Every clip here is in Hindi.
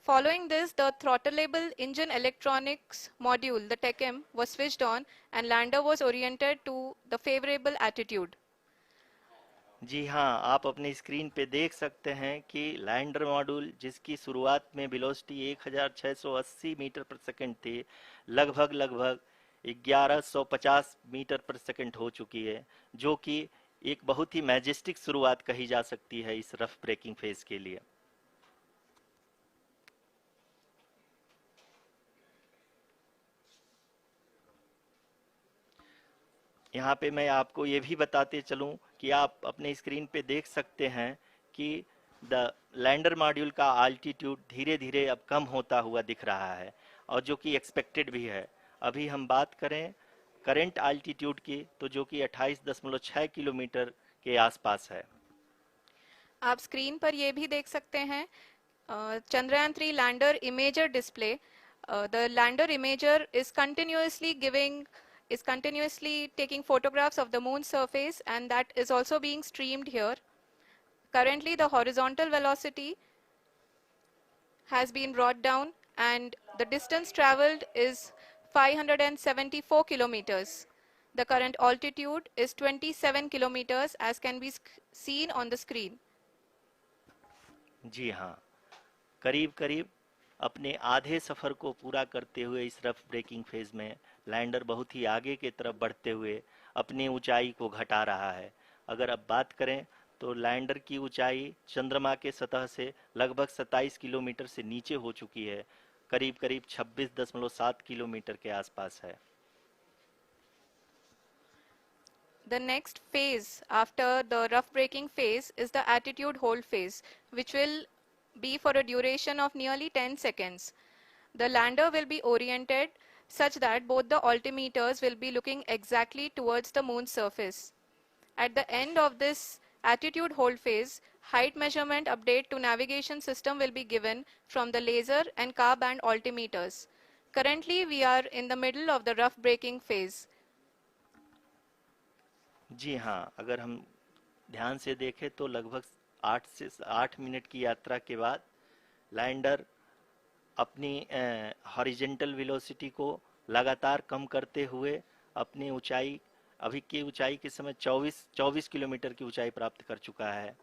Following this, the throttleable engine electronics module, the TECM, was switched on and lander was oriented to the favorable attitude. जी हाँ, आप अपनी स्क्रीन पे देख सकते हैं कि लैंडर मॉड्यूल जिसकी शुरुआत में वेलोसिटी 1680 मीटर पर सेकंड थी, लगभग 1150 मीटर पर सेकंड हो चुकी है, जो कि एक बहुत ही मैजेस्टिक शुरुआत कही जा सकती है इस रफ ब्रेकिंग फेज के लिए। यहाँ पे मैं आपको ये भी बताते चलूं कि आप अपने स्क्रीन पे देख सकते हैं कि द लैंडर मॉड्यूल का आल्टीट्यूड धीरे धीरे अब कम होता हुआ दिख रहा है, और जो कि एक्सपेक्टेड भी है। अभी हम बात करें करंट आल्टीट्यूड की, तो जो कि 28.6 किलोमीटर के आसपास है। आप स्क्रीन पर ये भी देख सकते हैं Chandrayaan 3 lander imager display. The lander imager is continuously taking photographs of the moon's surface, and that is also being streamed here. Currently the horizontal velocity has been brought down and the distance traveled is 574 kilometers. The current altitude is 27 kilometers as can be seen on the screen. जी हाँ, करीब करीब अपने आधे सफर को पूरा करते हुए इस रफ ब्रेकिंग फेज में लैंडर बहुत ही आगे की तरफ बढ़ते हुए अपनी ऊंचाई को घटा रहा है। अगर अब बात करें तो लैंडर की ऊंचाई चंद्रमा के सतह से लगभग 27 किलोमीटर से नीचे हो चुकी है, करीब करीब 26.7 किलोमीटर के आसपास है। The next phase after the rough braking phase is the attitude hold phase, which will be for a duration of nearly 10 seconds. The lander will be oriented such that both the altimeters will be looking exactly towards the moon's surface. At the end of this attitude hold phase, height measurement update to navigation system will be given from the laser and car band altimeters. Currently, we are in the middle of the rough braking phase. जी हाँ, अगर हम ध्यान से देखें तो लगभग 8 मिनट की यात्रा के बाद लैंडर अपनी हॉरिजेंटल वेलोसिटी को लगातार कम करते हुए अपनी ऊंचाई, अभी की ऊंचाई के समय 24 किलोमीटर की ऊंचाई प्राप्त कर चुका है।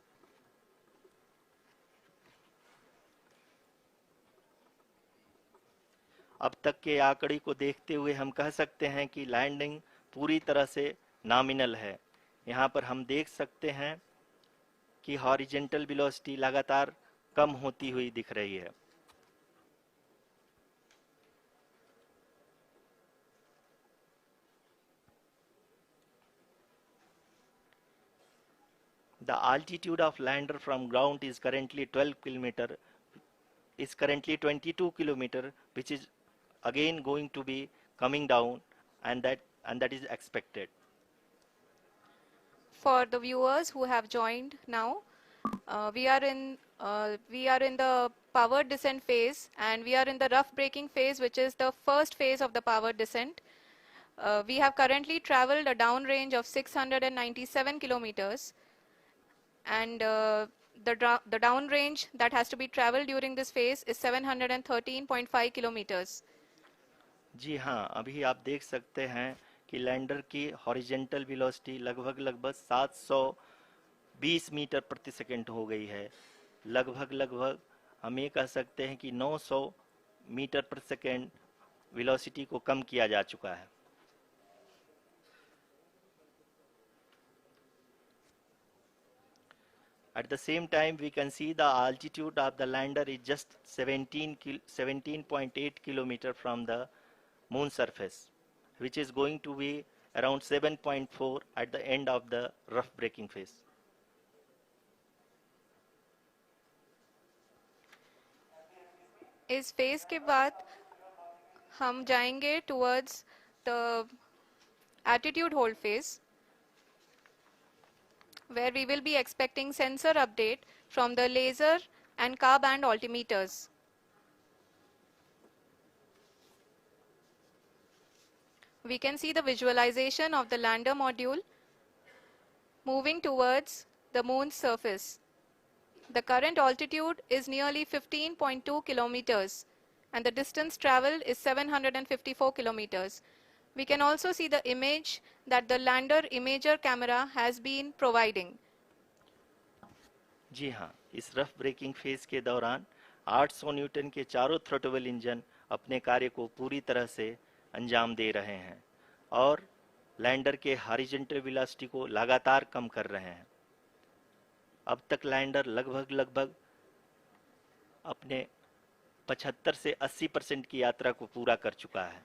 अब तक के आंकड़े को देखते हुए हम कह सकते हैं कि लैंडिंग पूरी तरह से नॉमिनल है। यहाँ पर हम देख सकते हैं कि हॉरिजेंटल वेलोसिटी लगातार कम होती हुई दिख रही है। The altitude of lander from ground is currently 22 kilometer, which is again going to be coming down, and that is expected. For the viewers who have joined now, we are in the powered descent phase, and we are in the rough braking phase, which is the first phase of the powered descent. We have currently traveled a downrange of 697 kilometers, and the downrange that has to be traveled during this phase is 713.5 kilometers. जी हाँ, अभी आप देख सकते हैं कि लैंडर की हॉरिजेंटल वेलोसिटी लगभग 720 मीटर प्रति सेकंड हो गई है। लगभग हम ये कह सकते हैं कि 900 मीटर प्रति सेकंड वेलोसिटी को कम किया जा चुका है। At the same time, we can see the altitude of the lander is just 17.8 kilometer from the moon surface, which is going to be around 7.4 at the end of the rough braking phase. इस फेज के बाद हम जाएंगे towards the attitude hold phase, where we will be expecting sensor update from the laser and car band altimeters. We can see the visualization of the lander module moving towards the moon's surface. The current altitude is nearly 15.2 kilometers and the distance traveled is 754 kilometers. We can also see the image that the lander imager camera has been providing. जी हाँ, इस रफ ब्रेकिंग फेज के दौरान 800 न्यूटन के चारों थ्रोटल इंजन अपने कार्य को पूरी तरह से अंजाम दे रहे हैं और लैंडर के हॉरिजॉन्टल वेलोसिटी को लगातार कम कर रहे हैं। अब तक लैंडर लगभग अपने 75 से 80% की यात्रा को पूरा कर चुका है।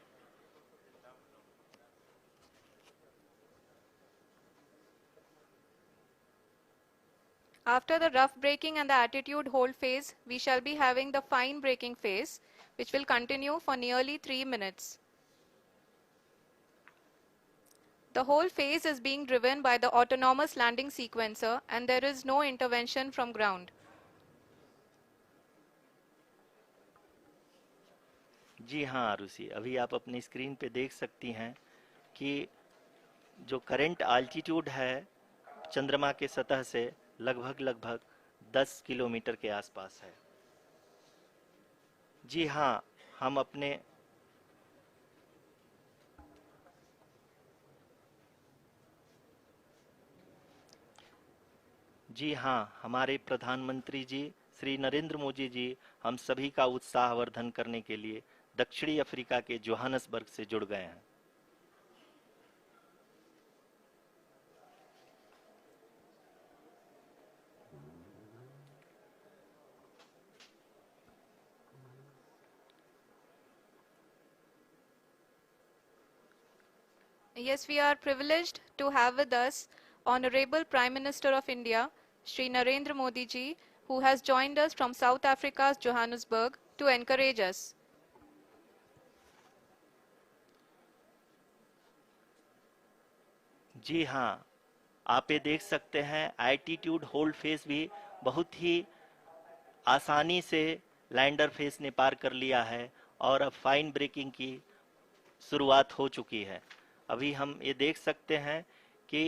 After the rough braking and the attitude hold phase, we shall be having the fine braking phase, which will continue for nearly 3 minutes. The whole phase is being driven by the autonomous landing sequencer and there is no intervention from ground. जी हाँ आरुषि, अभी आप अपनी स्क्रीन पे देख सकती हैं कि जो करंट आल्टीट्यूड है चंद्रमा के सतह से लगभग 10 किलोमीटर के आसपास है। जी हाँ, हम अपने जी हाँ, हमारे प्रधानमंत्री जी श्री नरेंद्र मोदी जी हम सभी का उत्साहवर्धन करने के लिए दक्षिणी अफ्रीका के जोहानसबर्ग से जुड़ गए हैं। Yes, we are privileged to have with us Honorable Prime Minister of India, Shri Narendra Modi ji, who has joined us from South Africa's Johannesburg to encourage us. जी हाँ, आप ये देख सकते हैं एल्टीट्यूड होल्ड फेस भी बहुत ही आसानी से लैंडर फेस ने पार कर लिया है और अब फाइन ब्रेकिंग की शुरुआत हो चुकी है। अभी हम ये देख सकते हैं कि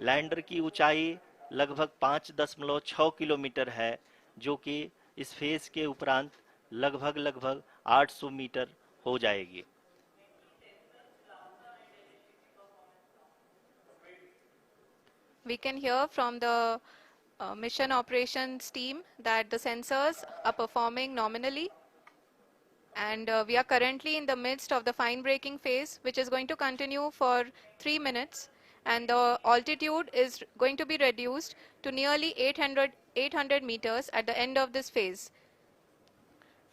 लैंडर की ऊंचाई लगभग 5.6 किलोमीटर है, जो कि इस फेज के उपरांत लगभग 800 मीटर हो जाएगी। We can hear from the mission operations team that the sensors are performing nominally and we are currently in the midst of the fine braking phase, which is going to continue for 3 minutes and the altitude is going to be reduced to nearly 800 meters at the end of this phase.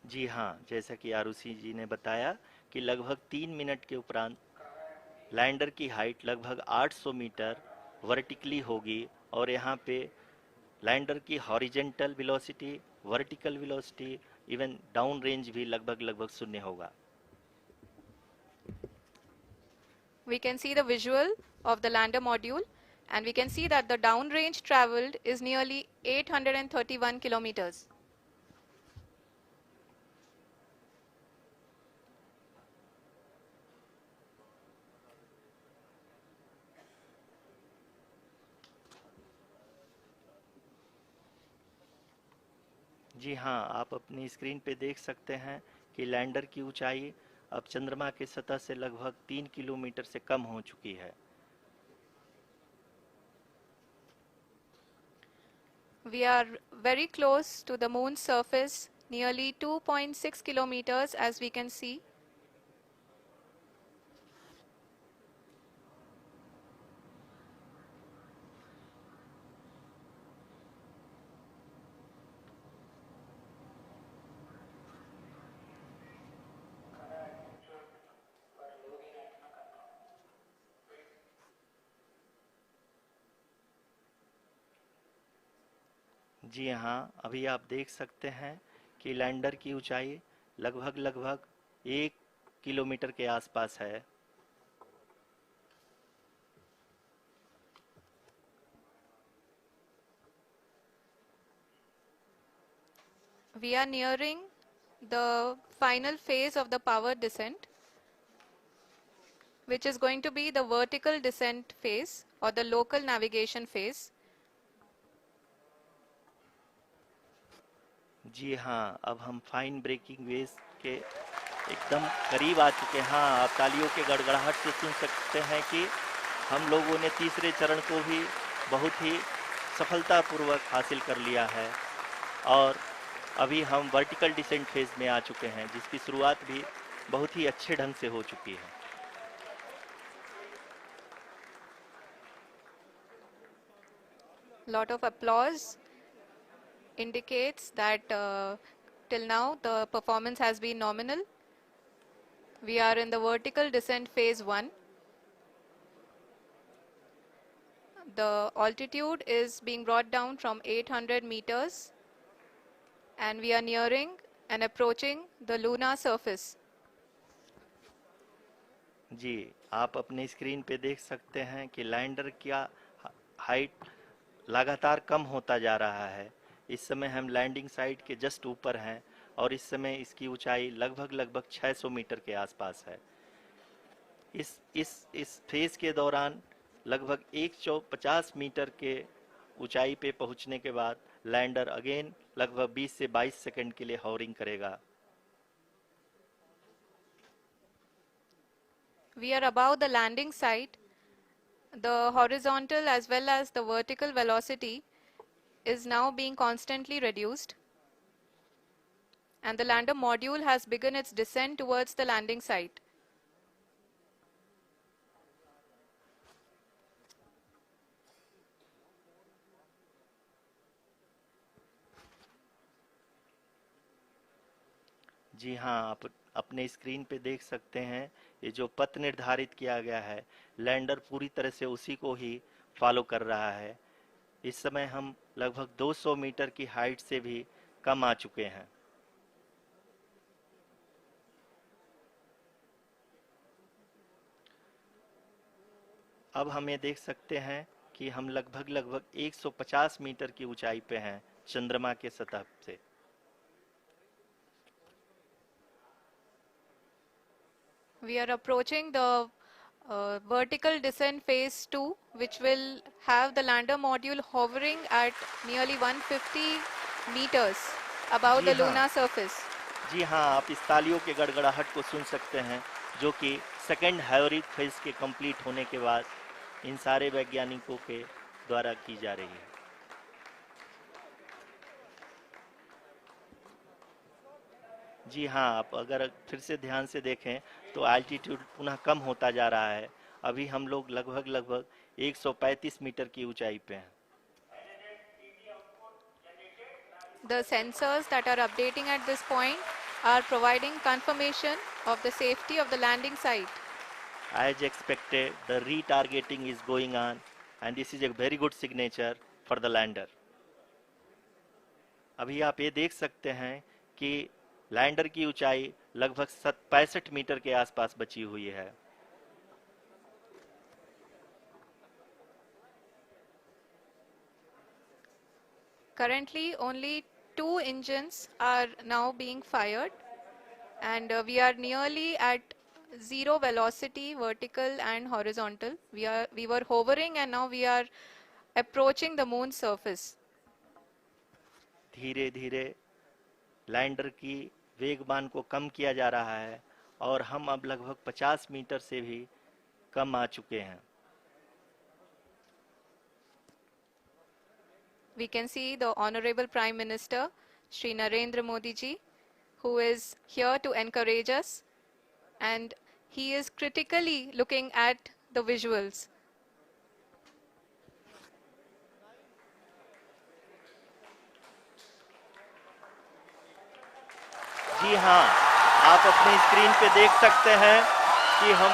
जी हाँ, जैसा कि आरुषि जी ने बताया कि लगभग 3 मिनट के उपरांत लैंडर की हाइट लगभग 800 मीटर वर्टिकली होगी और यहाँ पे लैंडर की horizontal velocity, vertical velocity, even down range भी लगभग शून्य होगा। We can see the visual of the lander module and we can see that the down range traveled is nearly 831 kilometers. जी हाँ, आप अपनी स्क्रीन पे देख सकते हैं कि लैंडर की ऊंचाई अब चंद्रमा के सतह से लगभग 3 किलोमीटर से कम हो चुकी है। We are very close to the moon's surface, nearly 2.6 kilometers as we can see. जी हाँ, अभी आप देख सकते हैं कि लैंडर की ऊंचाई लगभग 1 किलोमीटर के आसपास है। We are nearing the final phase of the power descent, which is going to be the vertical descent phase or the local navigation phase. जी हाँ, अब हम फाइन ब्रेकिंग वेव्स के एकदम करीब आ चुके हैं। हाँ, आप तालियों के गड़गड़ाहट से सुन सकते हैं कि हम लोगों ने तीसरे चरण को भी बहुत ही सफलतापूर्वक हासिल कर लिया है और अभी हम वर्टिकल डिसेंट फेज में आ चुके हैं, जिसकी शुरुआत भी बहुत ही अच्छे ढंग से हो चुकी है। Lot of applause indicates that till now the performance has been nominal. We are in the vertical descent phase 1. The altitude is being brought down from 800 meters and we are nearing and approaching the lunar surface. जी, आप अपने स्क्रीन पे देख सकते हैं कि लैंडर का हाइट लगातार कम होता जा रहा है। इस समय हम लैंडिंग साइट के जस्ट ऊपर हैं और इस समय इसकी ऊंचाई लगभग 600 मीटर के आसपास है। इस फेज के दौरान लगभग 150 मीटर के ऊंचाई पे पहुंचने के बाद लैंडर अगेन लगभग 20 से 22 सेकंड के लिए हॉवरिंग करेगा। We are above the landing site. The horizontal as well as the vertical velocity is now being constantly reduced. And the lander module has begun its descent towards the landing site. जी हाँ, आप अपने स्क्रीन पे देख सकते हैं ये जो पथ निर्धारित किया गया है, लैंडर पूरी तरह से उसी को ही फॉलो कर रहा है। इस समय हम लगभग 200 मीटर की हाइट से भी कम आ चुके हैं। अब हम ये देख सकते हैं कि हम लगभग 150 मीटर की ऊंचाई पे हैं चंद्रमा के सतह से। We are approaching the vertical descent phase 2, which will have the lander module hovering at nearly 150 meters above ji the हाँ, lunar surface. जी हाँ, आप इस तालियों के गड़गड़ाहट को सुन सकते हैं, जो कि सेकंड हाइब्रिड फेज के कंप्लीट होने के बाद इन सारे वैज्ञानिकों के द्वारा की जा रही है। जी हाँ, आप अगर फिर से ध्यान से देखें तो एल्टीट्यूड पुनः कम होता जा रहा है। अभी हम लोग लगभग 135 मीटर की ऊंचाई पे हैं। The sensors that are updating at this point are providing confirmation of the safety of the landing site. As expected, the retargeting is going on and this is a very good signature for the lander. अभी आप ये देख सकते हैं कि लैंडर की ऊंचाई लगभग 65 मीटर के आसपास बची हुई है। Currently, only 2 engines are now being fired, and we are nearly at zero velocity, vertical and horizontal. We were hovering, and now we are approaching the moon's surface. धीरे धीरे लैंडर की वेगमान को कम किया जा रहा है और हम अब लगभग 50 मीटर से भी कम आ चुके हैं। We can see the Honorable Prime Minister, Shri Narendra Modi ji, who is here to encourage us, and he is critically looking at the visuals. जी हाँ, आप अपने स्क्रीन पे देख सकते हैं कि हम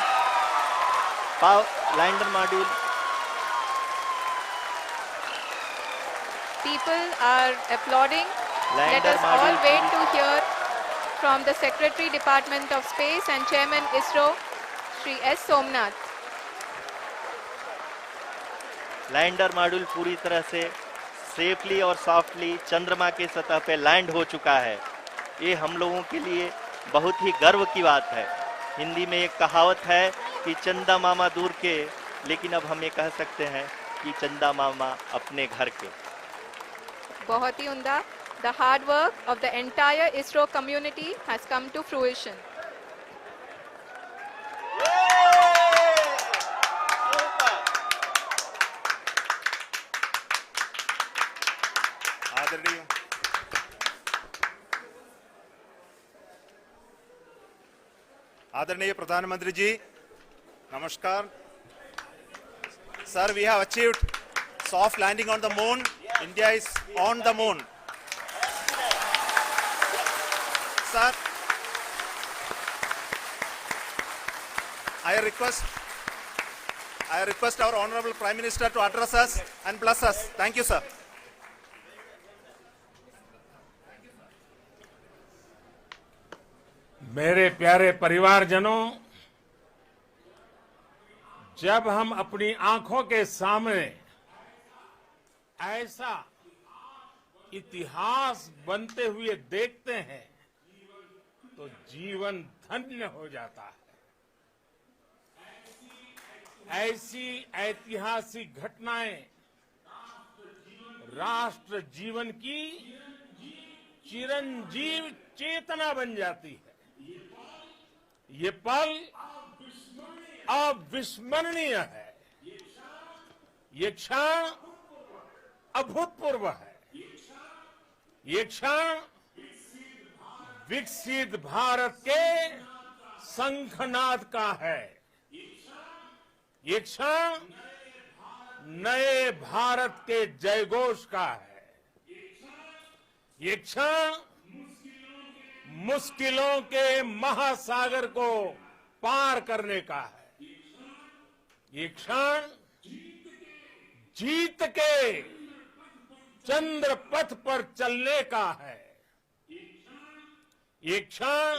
lander module People are applauding. Let lander us all module wait to hear from the Secretary Department of Space and Chairman ISRO, Shri S. Somnath. Lander module पूरी तरह से सेफली और सॉफ्टली चंद्रमा के सतह पे लैंड हो चुका है। ये हम लोगों के लिए बहुत ही गर्व की बात है। हिंदी में एक कहावत है कि चंदा मामा दूर के, लेकिन अब हम ये कह सकते हैं कि चंदा मामा अपने घर के। बहुत ही उम्दा. The hard work of the entire ISRO community has come to fruition. आदरणीय आदरणीय प्रधानमंत्री जी, नमस्कार. Sir, we have achieved soft landing on the moon. India is on the moon. Sir, I request our Honorable Prime Minister to address us and bless us. Thank you, sir. मेरे प्यारे परिवारजनों, जब हम अपनी आंखों के सामने ऐसा इतिहास बनते हुए देखते हैं तो जीवन धन्य हो जाता है. ऐसी ऐतिहासिक घटनाएं राष्ट्र जीवन की चिरंजीव चेतना बन जाती है. ये पल अविस्मरणीय है. ये क्षण अभूतपूर्व है. ये क्षण विकसित भारत के शंखनाद का है. ये क्षण नए भारत के जयघोष का है. ये क्षण मुश्किलों के महासागर को पार करने का है. ये क्षण जीत के चंद्र पथ पर चलने का है. ये क्षण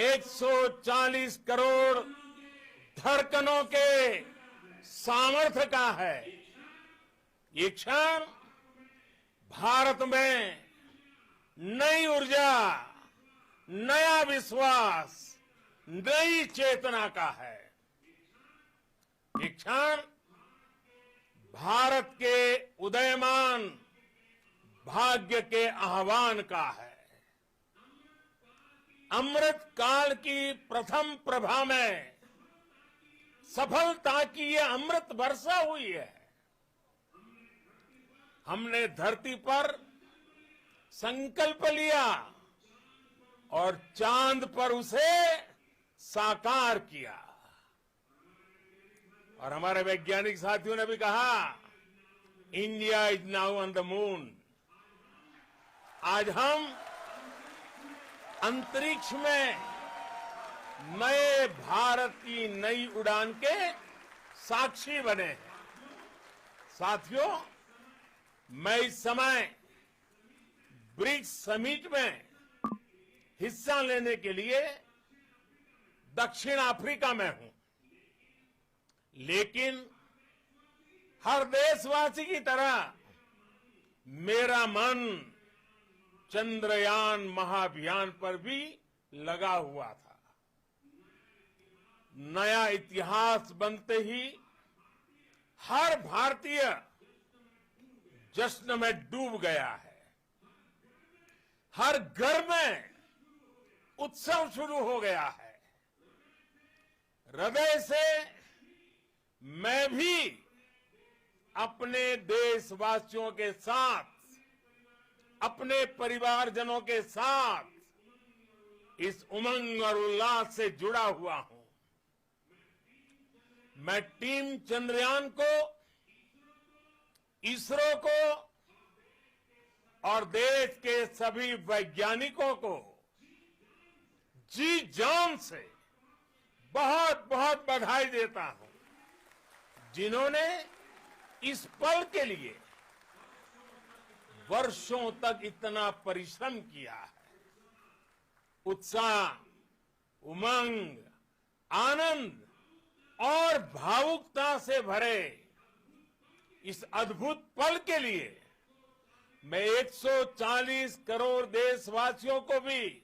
140 करोड़ धड़कनों के सामर्थ्य का है. ये क्षण भारत में नई ऊर्जा, नया विश्वास, नई चेतना का है. ये क्षण भारत के उदयमान भाग्य के आह्वान का है. अमृत काल की प्रथम प्रभा में सफलता की ये अमृत वर्षा हुई है. हमने धरती पर संकल्प लिया और चांद पर उसे साकार किया. और हमारे वैज्ञानिक साथियों ने भी कहा, India is now on the moon. आज हम अंतरिक्ष में नए भारत की नई उड़ान के साक्षी बने हैं. साथियों, मैं इस समय ब्रिक्स समिट में हिस्सा लेने के लिए दक्षिण अफ्रीका में हूं. लेकिन हर देशवासी की तरह मेरा मन चंद्रयान महाअभियान पर भी लगा हुआ था. नया इतिहास बनते ही हर भारतीय जश्न में डूब गया है. हर घर में उत्सव शुरू हो गया है. हृदय से मैं भी अपने देशवासियों के साथ, अपने परिवारजनों के साथ इस उमंग और उल्लास से जुड़ा हुआ हूं. मैं टीम चंद्रयान को, इसरो को और देश के सभी वैज्ञानिकों को जी जान से बहुत बहुत बधाई देता हूं, जिन्होंने इस पल के लिए वर्षों तक इतना परिश्रम किया है. उत्साह, उमंग, आनंद और भावुकता से भरे इस अद्भुत पल के लिए मैं 140 करोड़ देशवासियों को भी